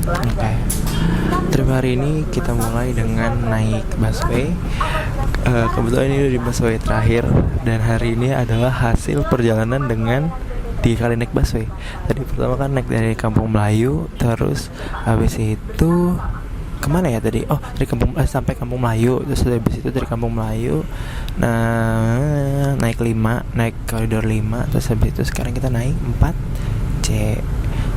Oke. Trip hari ini kita mulai dengan naik busway. Kebetulan ini di busway terakhir dan hari ini adalah hasil perjalanan dengan 3 kali naik busway. Tadi pertama kan naik dari Kampung Melayu, terus habis itu kemana ya tadi? Oh, dari sampai Kampung Melayu, terus habis itu dari Kampung Melayu, nah naik koridor 5, terus habis itu sekarang kita naik 4C.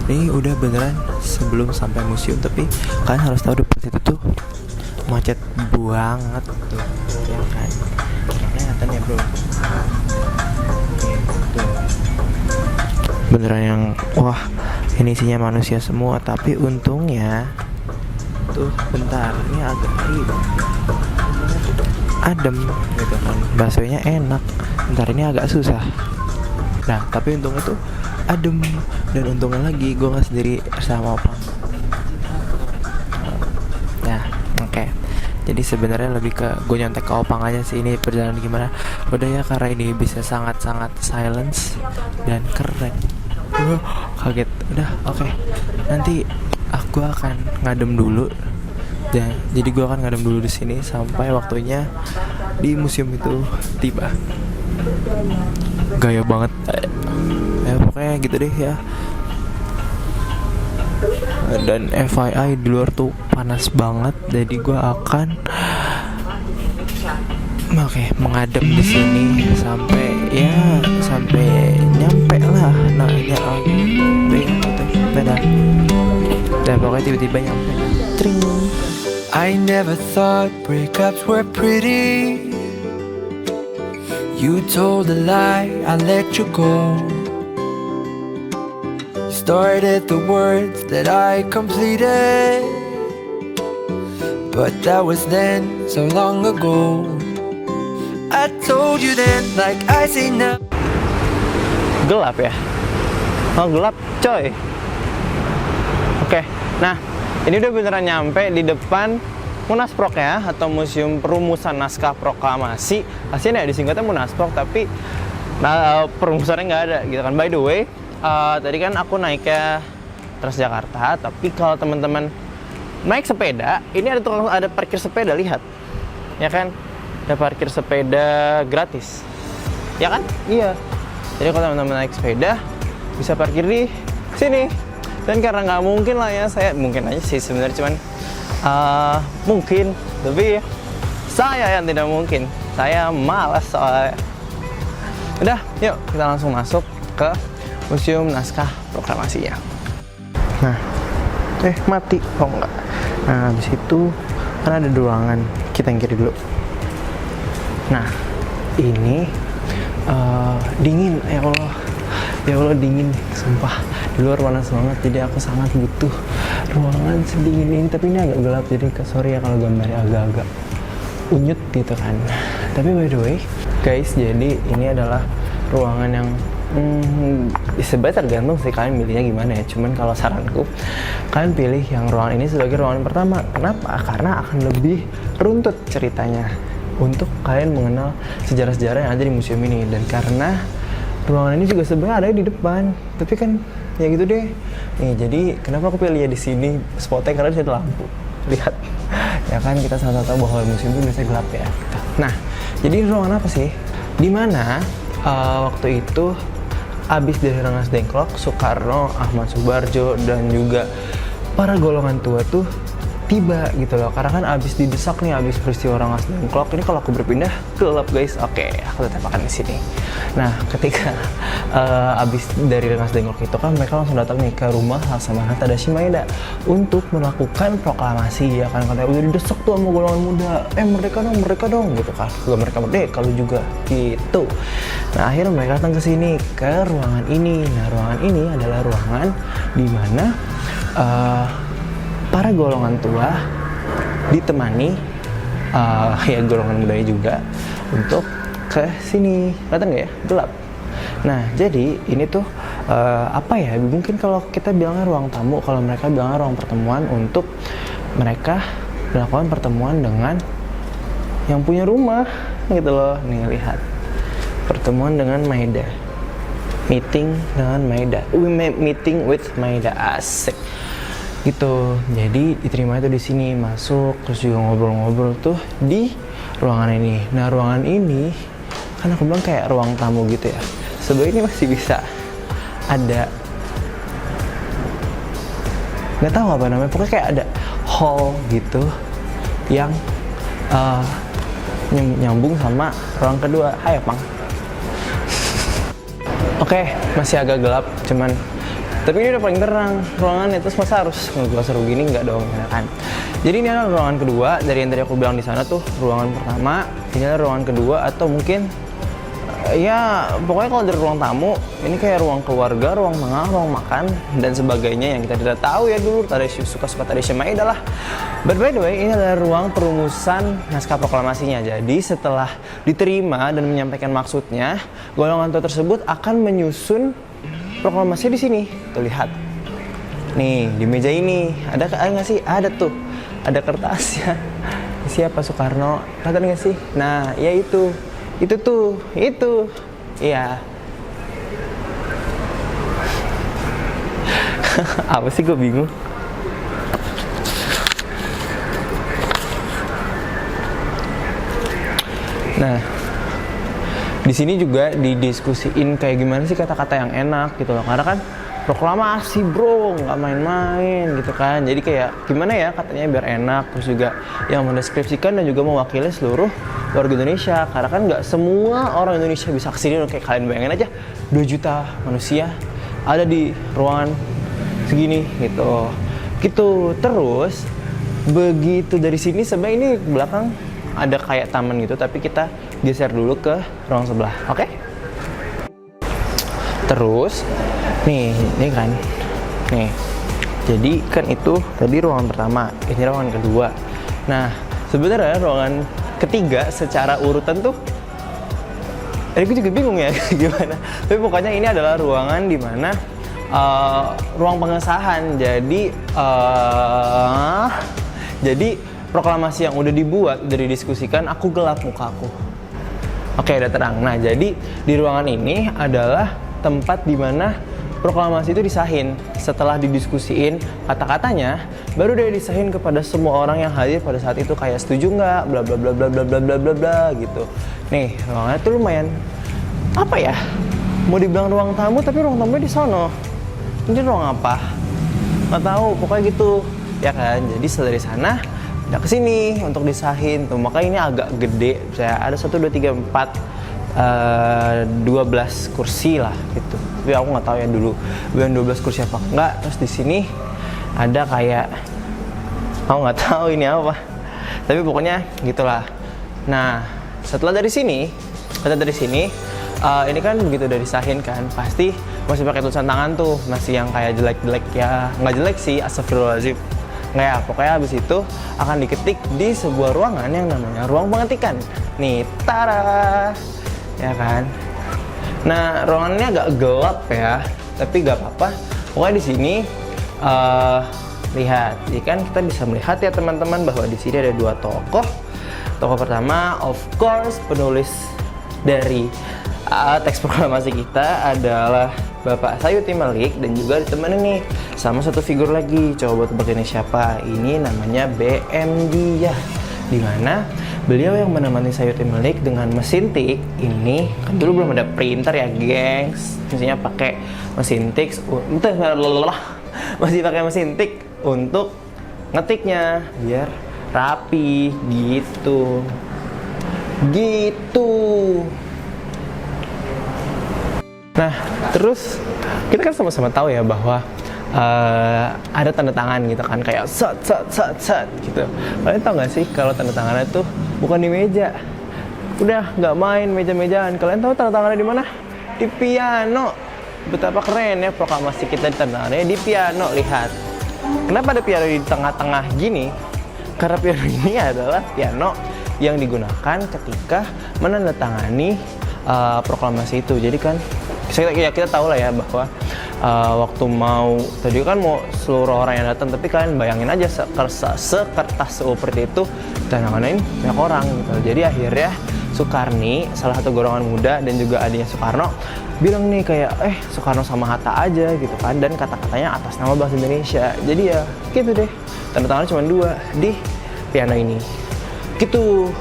Ini udah beneran sebelum sampai museum, tapi kalian harus tahu depan situ tuh macet banget tuh, ya kan? Kelihatan ya bro. Beneran yang wah, ini isinya manusia semua, tapi untungnya tuh bentar, ini agak adem gitu kan, baksonya enak. Bentar, ini agak susah. Nah, tapi untungnya tuh adem, dan untungnya lagi gue nggak sendiri sama opang. Nah, oke. Jadi sebenarnya lebih ke gue nyontek ke opang aja sih, ini perjalanan gimana. Udah ya, karena ini bisa sangat-sangat silence dan keren. Kaget. Udah, oke. Nanti aku akan ngadem dulu. Dan jadi gue akan ngadem dulu di sini sampai waktunya di museum itu tiba. Gaya banget. Ya pokoknya gitu deh ya. Dan FYI di luar tuh panas banget, jadi gue akan mengadem di sini sampai nyampe lah. Nah ini gitu, beda. Dan pokoknya tiba-tiba nyampe. Tring. I never thought breakups were pretty. You told a lie, I let you go. Started the words that I completed, but that was then, so long ago. I told you then, like I say now. Gelap ya? Oh gelap coy. Oke, nah ini udah beneran nyampe di depan Munasprok ya, atau Museum Perumusan Naskah Proklamasi. Aslinya disingkatnya Munasprok, tapi perumusannya nggak ada gitu kan. By the way, tadi kan aku naiknya Transjakarta, tapi kalau teman-teman naik sepeda, ini ada parkir sepeda, lihat ya kan, ada parkir sepeda gratis ya kan. Iya, jadi kalau teman-teman naik sepeda bisa parkir di sini. Dan karena nggak mungkin lah ya, saya mungkin aja sih sebenarnya, cuman mungkin, tapi saya yang tidak mungkin, saya malas soalnya. Udah, yuk kita langsung masuk ke Museum Naskah Proklamasi ya. Nah, mati, oh enggak. Nah, habis itu kan ada ruangan, kita yang kiri dulu. Nah, ini dingin, ya Allah dingin, sumpah. Di luar panas banget, jadi aku sangat butuh ruangan sedingin ini. Tapi ini agak gelap, jadi sorry ya kalau gambarnya agak-agak unyut gitu kan. Tapi by the way guys, jadi ini adalah ruangan yang sebenarnya tergantung sih kalian milihnya gimana ya. Cuman kalau saranku, kalian pilih yang ruangan ini sebagai ruangan pertama. Kenapa? Karena akan lebih runtut ceritanya untuk kalian mengenal sejarah-sejarah yang ada di museum ini. Dan karena ruangan ini juga sebenarnya ada di depan, tapi kan ya gitu deh. Nih, jadi kenapa aku pilih ya di sini spotnya, karena di sini ada lampu. Lihat, ya kan, kita sama-sama tahu bahwa museum itu biasanya gelap ya. Nah, jadi ruangan apa sih? Dimana waktu itu abis dari Rengas Dengklok, Soekarno, Ahmad Subarjo, dan juga para golongan tua tuh tiba gitu loh. Karena kan abis didesak nih, abis peristiwa Rengas Dengklok. Ini kalau aku berpindah gelap guys. Oke, aku tetap akan di sini. Nah, ketika abis dari Rengas Dengklok itu kan mereka langsung datang nih ke rumah Laksamana Tadashi Maeda untuk melakukan proklamasi ya kan. Karena udah didesak tuh sama golongan muda, merdeka dong gitu kan. Juga mereka merdeka lu juga gitu. Nah, akhirnya mereka datang ke sini, ke ruangan ini. Nah, ruangan ini adalah ruangan di mana para golongan tua ditemani ya golongan mudanya juga untuk ke sini. Kelihatan nggak ya? Gelap. Nah, jadi ini tuh apa ya? Mungkin kalau kita bilangnya ruang tamu, kalau mereka bilangnya ruang pertemuan untuk mereka melakukan pertemuan dengan yang punya rumah gitu loh. Nih lihat, pertemuan dengan Maeda, meeting dengan Maeda, meeting with Maeda, asik. Gitu. Jadi diterima itu di sini, masuk terus juga ngobrol-ngobrol tuh di ruangan ini. Nah, ruangan ini kan aku bilang kayak ruang tamu gitu ya. Sebenarnya ini masih bisa ada, nggak tahu apa namanya, pokoknya kayak ada hall gitu yang nyambung sama ruang kedua. Hai Pang. Oke, masih agak gelap, cuman tapi ini udah paling terang ruangannya, terus masa harus ngegas seru gini, nggak dong, ya kan? Jadi ini adalah ruangan kedua dari yang tadi aku bilang di sana tuh ruangan pertama, ini adalah ruangan kedua atau mungkin ya pokoknya kalau dari ruang tamu ini kayak ruang keluarga, ruang tengah, ruang makan dan sebagainya yang kita tidak tahu ya dulu. Tadi suka-suka tadi Syemaida lah. But by the way, ini adalah ruang perumusan naskah proklamasinya. Jadi setelah diterima dan menyampaikan maksudnya, golongan tua tersebut akan menyusun proklamasi di sini. Tuh lihat. Nih, di meja ini ada nggak sih? Ada tuh. Ada kertasnya. Siapa Soekarno? Kelihatan nggak sih? Nah, ya itu. Itu tuh, itu. Iya. Apa sih, gue bingung. Nah, di sini juga didiskusiin kayak gimana sih kata-kata yang enak gitu loh. Karena kan proklamasi bro, nggak main-main gitu kan. Jadi kayak gimana ya katanya biar enak. Terus juga yang mendeskripsikan dan juga mewakili seluruh warga Indonesia. Karena kan nggak semua orang Indonesia bisa kesini. Kayak kalian bayangin aja 2 juta manusia ada di ruangan segini gitu. Gitu. Terus begitu dari sini sebenarnya ini belakang ada kayak taman gitu, tapi kita geser dulu ke ruang sebelah. Oke? Terus nih, ini kan. Nih. Jadi kan itu tadi ruangan pertama, ini ruangan kedua. Nah, sebenarnya ruangan ketiga secara urutan tuh aku juga bingung ya gimana. Tapi pokoknya ini adalah ruangan di mana ruang pengesahan. Jadi proklamasi yang udah dibuat, udah didiskusikan, aku gelap mukaku. Oke, udah terang. Nah, jadi di ruangan ini adalah tempat di mana proklamasi itu disahin. Setelah didiskusiin kata-katanya, baru dia disahin kepada semua orang yang hadir pada saat itu, kayak setuju nggak, bla bla bla bla bla bla bla bla bla gitu. Nih, ruangannya tuh lumayan apa ya? Mau dibilang ruang tamu, tapi ruang tamunya di sono. Ini ruang apa? Nggak tahu, pokoknya gitu. Ya kan? Jadi setelah dari sana udah kesini untuk disahin tuh, makanya ini agak gede. Saya ada 1, 2, 3, 4 12 kursi lah gitu. Tapi aku nggak tahu ya dulu bukan 12 kursi apa enggak. Terus di sini ada kayak aku nggak tahu ini apa. Tapi pokoknya gitulah. Nah, setelah dari sini ini kan begitu udah disahin kan, pasti masih pakai tulisan tangan tuh, masih yang kayak jelek-jelek ya. Nggak jelek sih, astagfirullahaladzim. Nggak ya, pokoknya habis itu akan diketik di sebuah ruangan yang namanya ruang pengetikan. Nih, tara, ya kan. Nah, ruangannya agak gelap ya, tapi nggak apa-apa. Pokoknya di sini lihat, jadi kan kita bisa melihat ya teman-teman bahwa di sini ada 2 tokoh. Tokoh pertama, of course, penulis dari teks proklamasi kita adalah Bapak Sayuti Malik, dan juga ditemenin nih sama satu figur lagi. Coba tebak ini siapa? Ini namanya BM Dia, dimana beliau yang menemani Sayuti Malik dengan mesin tik. Ini kan dulu belum ada printer ya gengs, misalnya pakai mesin tik masih pakai mesin tik untuk ngetiknya biar rapi gitu. Nah, terus kita kan sama-sama tahu ya bahwa ada tanda tangan gitu kan, kayak set gitu. Kalian tahu nggak sih kalau tanda tangannya tuh bukan di meja, udah nggak main meja-mejaan. Kalian tahu tanda tangannya di mana? Di piano. Betapa keren ya proklamasi kita, tanda tangannya di piano. Lihat, kenapa ada piano di tengah-tengah gini? Karena piano ini adalah piano yang digunakan ketika menandatangani proklamasi itu. Jadi kan kita tahu lah ya bahwa waktu mau tadi kan mau seluruh orang yang datang, tapi kalian bayangin aja sekertas seperti itu tangannya banyak orang gitu. Jadi akhirnya Soekarni, salah satu golongan muda dan juga adiknya Soekarno, bilang nih kayak Soekarno sama Hatta aja gitu kan, dan kata-katanya atas nama bahasa Indonesia. Jadi ya gitu deh, tanda tangan cuma 2 di piano ini gitu.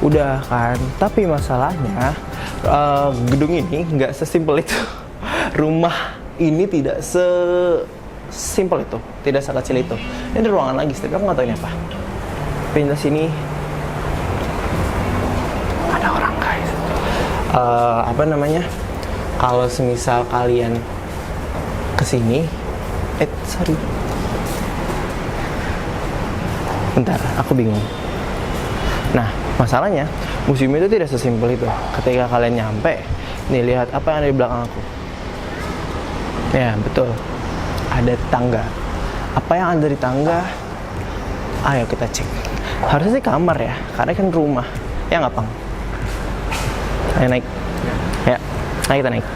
Udah kan, tapi masalahnya gedung ini nggak sesimpel itu. Rumah ini tidak sesimpel itu, tidak sekecil itu. Ini ada ruangan lagi, tapi aku nggak tahu ini apa. Pindah sini ada orang guys. Apa namanya? Kalau semisal kalian kesini, sorry, bentar, aku bingung. Nah, masalahnya museum itu tidak sesimpel itu. Ketika kalian nyampe, nih lihat apa yang ada di belakang aku. Ya betul, ada tangga. Apa yang ada di tangga? Ayo kita cek. Harusnya sih kamar ya, karena kan rumah. Ya nggak Pang? Ayo naik. Ya, ayo kita naik.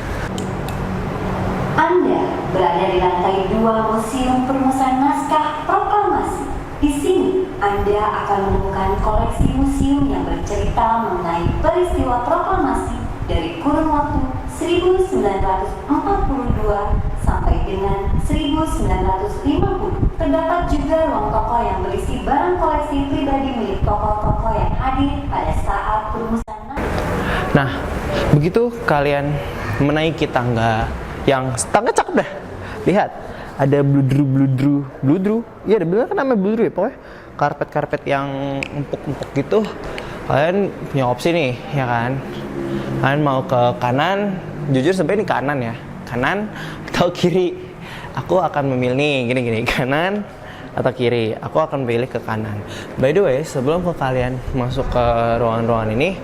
Anda berada di lantai 2 Museum Perumusan Naskah Proklamasi. Di sini, Anda akan menemukan koleksi museum yang bercerita mengenai peristiwa proklamasi dari kurun waktu 1942 sampai dengan 1950. Terdapat juga ruang toko yang berisi barang koleksi pribadi milik tokoh-tokoh yang hadir pada saat perumusan naskah. Nah, begitu kalian menaiki tangga yang tangga cakep dah. Lihat, ada bludru. Iya, ada bener kan namanya bludru ya, pokoknya karpet-karpet yang empuk-empuk gitu. Kalian punya opsi nih, ya kan? Kalian mau ke kanan, jujur sebenarnya ini kanan ya. Kanan atau kiri? Aku akan memilih nih, gini, kanan atau kiri. Aku akan pilih ke kanan. By the way, sebelum kalian masuk ke ruangan-ruangan ini,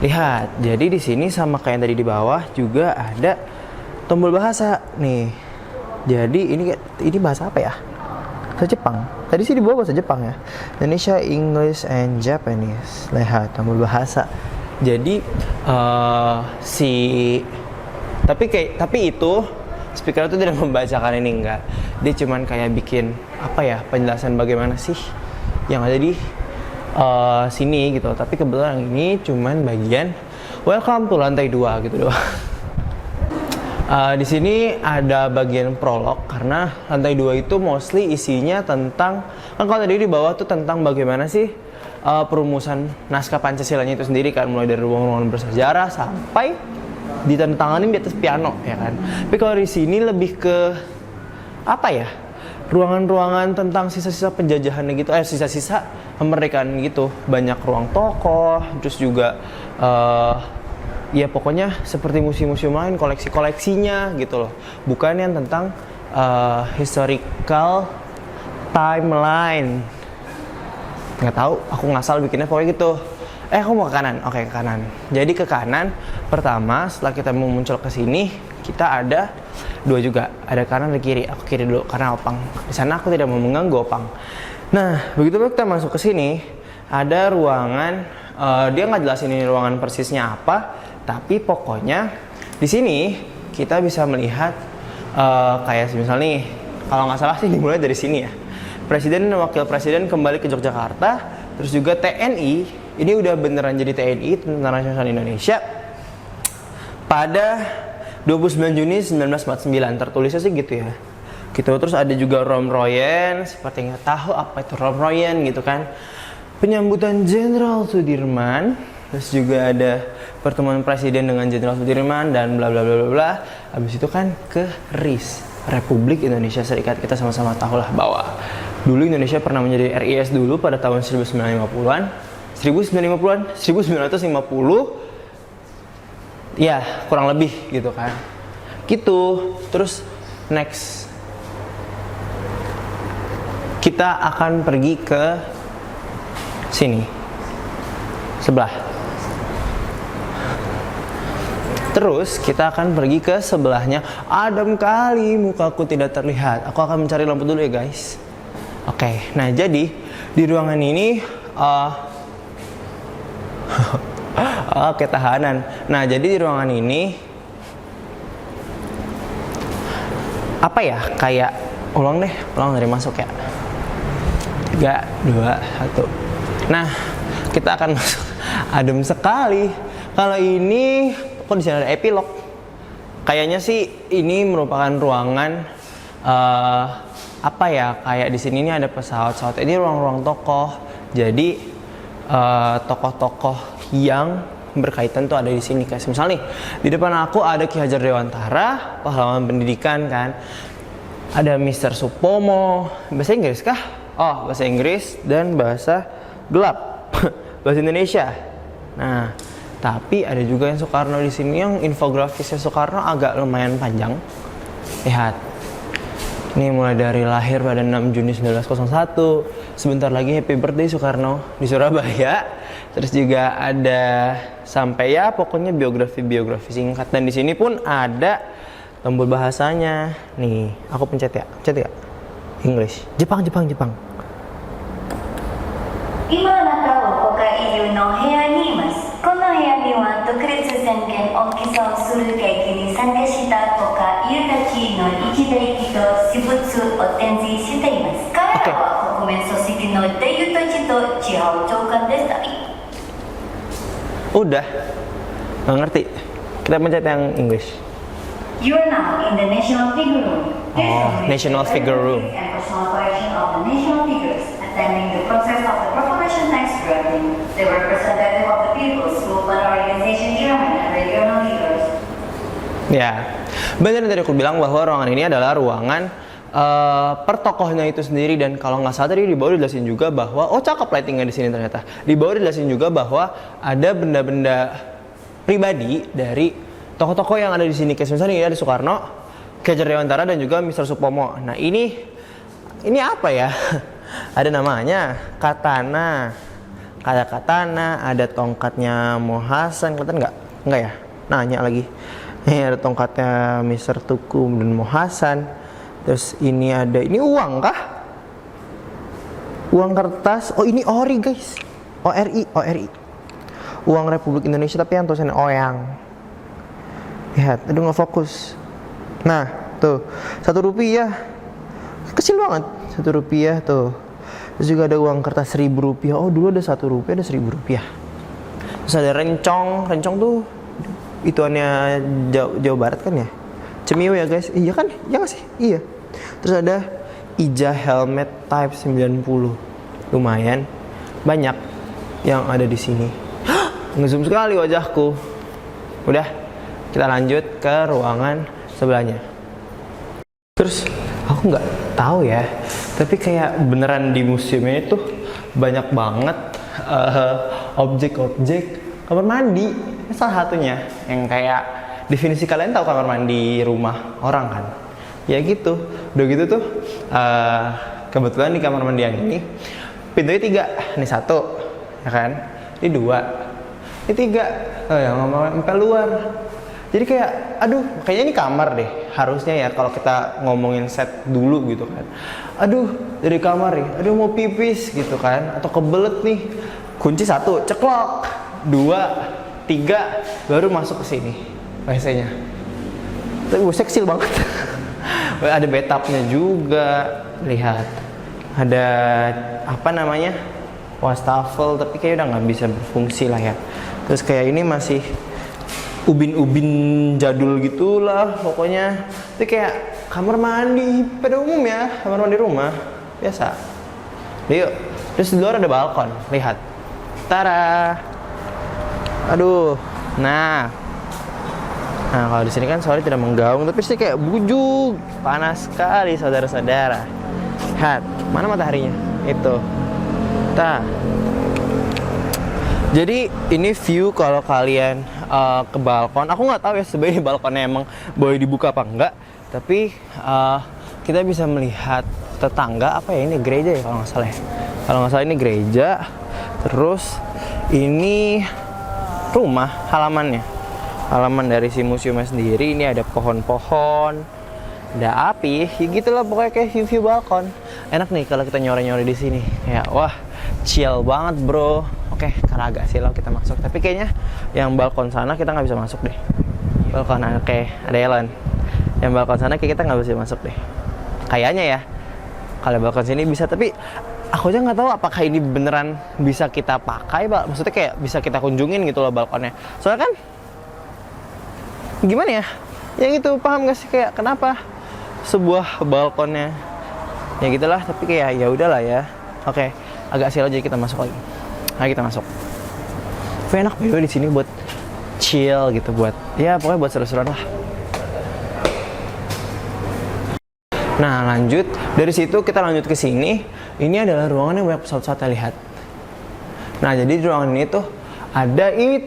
lihat. Jadi di sini sama kayak yang tadi di bawah juga ada tombol bahasa nih. Jadi ini bahasa apa ya? Bahasa Jepang. Tadi sih di bawah bahasa Jepang ya. Indonesia, English, and Japanese. Lihat tombol bahasa. Jadi tapi itu speaker itu tidak membacakan ini, enggak. Dia cuman kayak bikin apa ya, penjelasan bagaimana sih yang ada di sini gitu. Tapi kebetulan ini cuman bagian welcome to lantai 2 gitu doang. Di sini ada bagian prolog karena lantai 2 itu mostly isinya tentang, kan kalau tadi di bawah tuh tentang bagaimana sih perumusan naskah Pancasilanya itu sendiri kan, mulai dari ruang-ruangan bersejarah sampai ditandatanganin di atas piano ya kan. Tapi kalau di sini lebih ke apa ya? Ruangan-ruangan tentang sisa-sisa penjajahannya gitu, sisa-sisa kemerdekaan gitu. Banyak ruang tokoh, terus juga ya pokoknya seperti museum-museum lain, koleksi-koleksinya gitu loh. Bukan yang tentang historical timeline. Nggak tahu, aku ngasal bikinnya pokoknya gitu. Aku mau ke kanan. Oke, ke kanan. Jadi ke kanan, pertama setelah kita mau muncul ke sini, kita ada 2 juga. Ada kanan dan kiri. Aku kiri dulu karena Opang. Di sana aku tidak mau mengganggu Opang. Nah, begitu kita masuk ke sini, ada ruangan. Dia nggak jelasin ini ruangan persisnya apa, tapi pokoknya di sini kita bisa melihat kayak misal nih, kalau nggak salah sih dimulai dari sini ya. Presiden dan Wakil Presiden kembali ke Yogyakarta, terus juga TNI, ini udah beneran jadi TNI, Tentara Nasional Indonesia, pada 29 Juni 1949, tertulisnya sih gitu ya. Gitu, terus ada juga Romroyen, seperti nggak tahu apa itu Romroyen gitu kan. Penyambutan Jenderal Sudirman, terus juga ada pertemuan Presiden dengan Jenderal Sudirman dan bla bla bla bla bla. Habis itu kan ke RIS, Republik Indonesia Serikat. Kita sama-sama tahulah bahwa dulu Indonesia pernah menjadi RIS dulu pada tahun 1950-an. 1950 ya kurang lebih gitu kan. Gitu. Terus next kita akan pergi ke sini sebelah. Terus kita akan pergi ke sebelahnya. Adem kali, mukaku tidak terlihat. Aku akan mencari lampu dulu ya guys. Oke, nah jadi di ruangan ini ketahanan. Nah jadi di ruangan ini apa ya, kayak ulang dari masuk ya. 3, 2, 1. Nah kita akan masuk. Adem sekali. Kalau ini kok di sini ada epilog. Kayaknya sih ini merupakan ruangan apa ya? Kayak di sini ini ada pesawat-pesawat. Ini ruang-ruang tokoh. Jadi tokoh-tokoh yang berkaitan tuh ada di sini. Kayak misalnya nih, di depan aku ada Ki Hajar Dewantara, pahlawan pendidikan kan. Ada Mr. Supomo. Bahasa Inggris kah? Oh, bahasa Inggris dan bahasa gelap. Bahasa Indonesia. Nah, tapi ada juga yang Soekarno di sini, yang infografisnya Soekarno agak lumayan panjang. Lihat. Ini mulai dari lahir pada 6 Juni 1901. Sebentar lagi happy birthday Soekarno di Surabaya. Terus juga ada sampai ya pokoknya biografi singkat. Dan di sini pun ada tombol bahasanya. Nih, aku pencet ya. Pencet ya. English. Jepang. 今あなたは他 EU の部屋にいます。この部屋には独立宣言を起草する会議に参加した他 EU たちの一代記と私物を展示しています。彼らは国民組織の代表たちと違う長官でした。 Udah. Nggak ngerti. Kita pencet yang English. You are now in the National Figure Room. Oh, National Figure Room. And personal collection of the national figures. Attending the process of the proclamation next drafting, the representative of the People's Movement Organization German and regional leaders. Ya, benar tadi aku bilang bahwa ruangan ini adalah ruangan per tokohnya itu sendiri. Dan kalau nggak salah tadi di bawah dijelasin juga bahwa cakep lightingnya di sini ternyata. Di bawah dijelasin juga bahwa ada benda-benda pribadi dari tokoh-tokoh yang ada di sini. Kayak misalnya ada Soekarno, Ki Hajar Dewantara dan juga Mr. Supomo. Nah ini apa ya? Ada namanya katana, kayak katana, ada tongkatnya Mohasan, kelihatan nggak? Nggak ya? Nanya lagi. Ini ada tongkatnya Mr. Tukum dan Mohasan. Terus ini uang kah? Uang kertas. Oh ini ori guys. ORI. Uang Republik Indonesia tapi yang tulisannya oyang. Lihat, aduh nggak fokus. Nah tuh, Rp1. Kecil banget. Rp1 tuh. Terus juga ada uang kertas Rp1.000. Oh dulu ada Rp1, ada Rp1.000. Terus ada rencong tuh ituannya Jawa Barat kan ya, Cemio ya guys. Iya kan? Ya nggak sih? Iya. Terus ada Ija helmet type 90. Lumayan banyak yang ada di sini. Ngezoom sekali wajahku. Udah, kita lanjut ke ruangan sebelahnya. Terus aku nggak tahu ya, tapi kayak beneran di museum ini tuh banyak banget objek-objek kamar mandi. Ini salah satunya yang kayak definisi kalian tahu kamar mandi rumah orang kan? Ya gitu. Udah gitu tuh kebetulan di kamar mandi yang ini pintunya 3. Ini 1, ya kan? Ini 2, ini 3. Yang sampai luar. Jadi kayak, aduh, kayaknya ini kamar deh. Harusnya ya kalau kita ngomongin set dulu gitu kan. Aduh, dari kamar nih, aduh mau pipis gitu kan. Atau kebelet nih. Kunci 1, ceklok. 2, 3, baru masuk ke sini WC-nya. Tapi WC kecil banget. Ada bathtubnya juga. Lihat. Ada apa namanya? Wastafel, tapi kayak udah nggak bisa berfungsi lah ya. Terus kayak ini masih ubin-ubin jadul gitulah pokoknya. Itu kayak kamar mandi pada umum ya, kamar mandi rumah biasa. Yuk, terus di luar ada balkon, lihat. Tara. Aduh. Nah kalau di sini kan sorry tidak menggaung, tapi sih kayak bujuk, panas sekali saudara-saudara. Lihat, mana mataharinya? Itu. Jadi ini view kalau kalian ke balkon. Aku nggak tahu ya sebenarnya balkonnya emang boleh dibuka apa enggak. Tapi kita bisa melihat tetangga. Apa ya ini, gereja ya kalau nggak salah ya. Kalau nggak salah ini gereja. Terus ini rumah halamannya. Halaman dari si museumnya sendiri. Ini ada pohon-pohon, ada api. Ya gitulah pokoknya kayak view balkon. Enak nih kalau kita nyore-nyore di sini. Ya wah, chill banget bro. Oke, karena agak silau kita masuk. Tapi kayaknya yang balkon sana kita nggak bisa masuk deh. Balkon oke, ada Elon. Yang balkon sana kayak kita nggak bisa masuk deh. Kayaknya ya. Kalau balkon sini bisa, tapi aku aja nggak tahu apakah ini beneran bisa kita pakai, Pak. Maksudnya kayak bisa kita kunjungin gitu loh balkonnya. Soalnya kan gimana ya? yang itu, paham gak sih kayak kenapa sebuah balkonnya ya gitulah, tapi kayak ya udahlah ya. Oke, agak sial aja, kita masuk lagi. Ayo kita masuk. Tapi enak by di sini buat chill gitu, buat ya pokoknya buat seru-seruan lah. Nah lanjut dari situ kita lanjut ke sini. Ini adalah ruangan yang banyak pesawat-pesawat lihat. Nah jadi di ruangan ini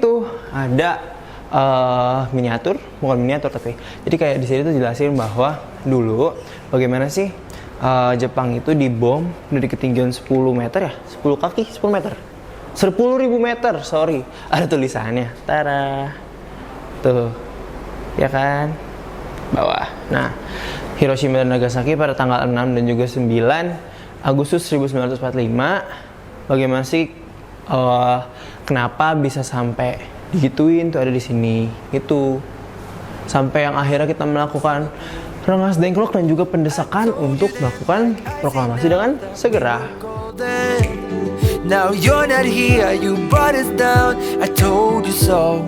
tuh ada miniatur, bukan miniatur tapi jadi kayak di sini tuh jelasin bahwa dulu bagaimana sih Jepang itu dibom dari ketinggian 10 meter ya, 10 kaki, 10 meter, 10.000 meter, sorry, ada tulisannya, tara, tuh, ya kan, bawah. Nah, Hiroshima dan Nagasaki pada tanggal 6 dan juga 9 Agustus 1945, bagaimana sih, kenapa bisa sampai digituin tuh ada di sini, itu, sampai yang akhirnya kita melakukan rengas dengklok dan juga pendesakan untuk melakukan proklamasi dengan segera. Now you're not here, you brought us down, I told you so.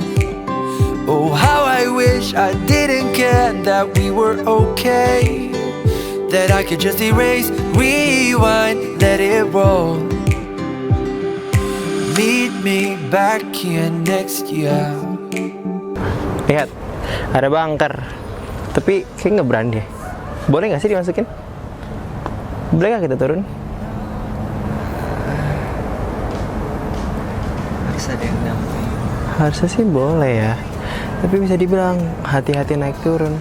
Oh, how I wish I didn't care, that we were okay, that I could just erase, rewind, let it roll. Meet me back here next year. Lihat, ada bunker. Tapi kayak nggak berani deh. Boleh nggak sih dimasukin? Boleh nggak kita turun? Harus ada yang damping. Harusnya sih boleh ya. Tapi bisa dibilang hati-hati naik turun.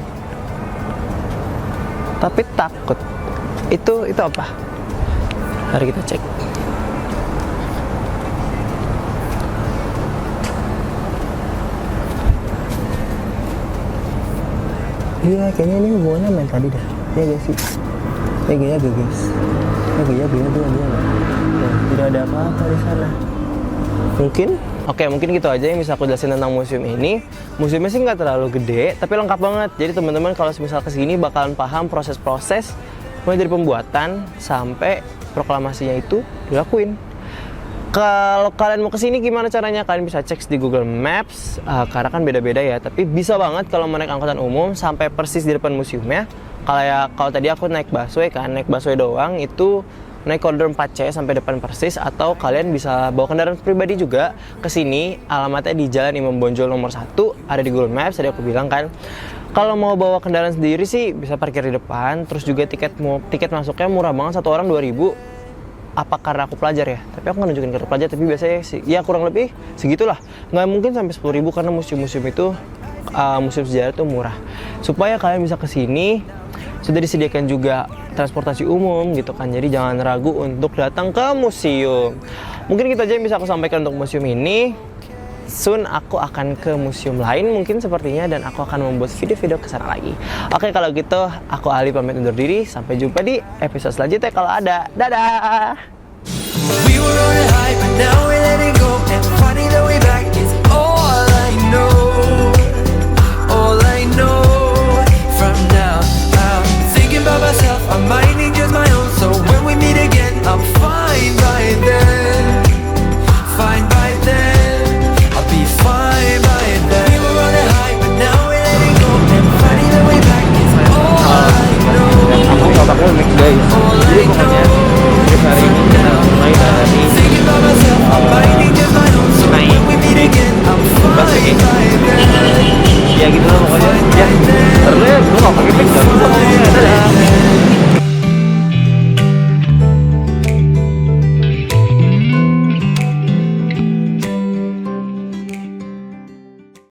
Tapi takut. Itu apa? Mari kita cek. Iya, kayaknya ini hubungannya main tadi dah. Ya guys sih. Ya guys. Ya dua. Tidak ada apa-apa di sana. Mungkin? Oke, mungkin gitu aja yang bisa aku jelasin tentang museum ini. Museumnya sih nggak terlalu gede, tapi lengkap banget. Jadi teman-teman kalau misal kesini bakalan paham proses-proses mulai dari pembuatan sampai proklamasinya itu dilakuin. Kalau kalian mau kesini gimana caranya? Kalian bisa cek di Google Maps, karena kan beda-beda ya. Tapi bisa banget kalau mau naik angkutan umum sampai persis di depan museumnya. Kalau tadi aku naik busway kan, naik busway doang itu naik koridor 4C sampai depan persis. Atau kalian bisa bawa kendaraan pribadi juga ke sini. Alamatnya di Jalan Imam Bonjol nomor 1, ada di Google Maps. Tadi aku bilang kan. Kalau mau bawa kendaraan sendiri sih bisa parkir di depan. Terus juga tiket masuknya murah banget, satu orang 2.000. Apa karena aku pelajar ya? Tapi aku nggak nunjukin kartu pelajar, tapi biasanya sih, ya kurang lebih segitulah. Nggak mungkin sampai 10.000 karena museum-museum itu, museum sejarah itu murah. Supaya kalian bisa kesini, sudah disediakan juga transportasi umum gitu kan. Jadi jangan ragu untuk datang ke museum. Mungkin kita aja yang bisa aku sampaikan untuk museum ini. Soon aku akan ke museum lain mungkin sepertinya, dan aku akan membuat video-video kesana lagi. Oke, kalau gitu aku Ali pamit undur diri. Sampai jumpa di episode selanjutnya kalau ada. Dadah. We were on a high, but now we're letting go, and finding the way back is all I know. All I know. From now, I'm thinking about myself, I'm minding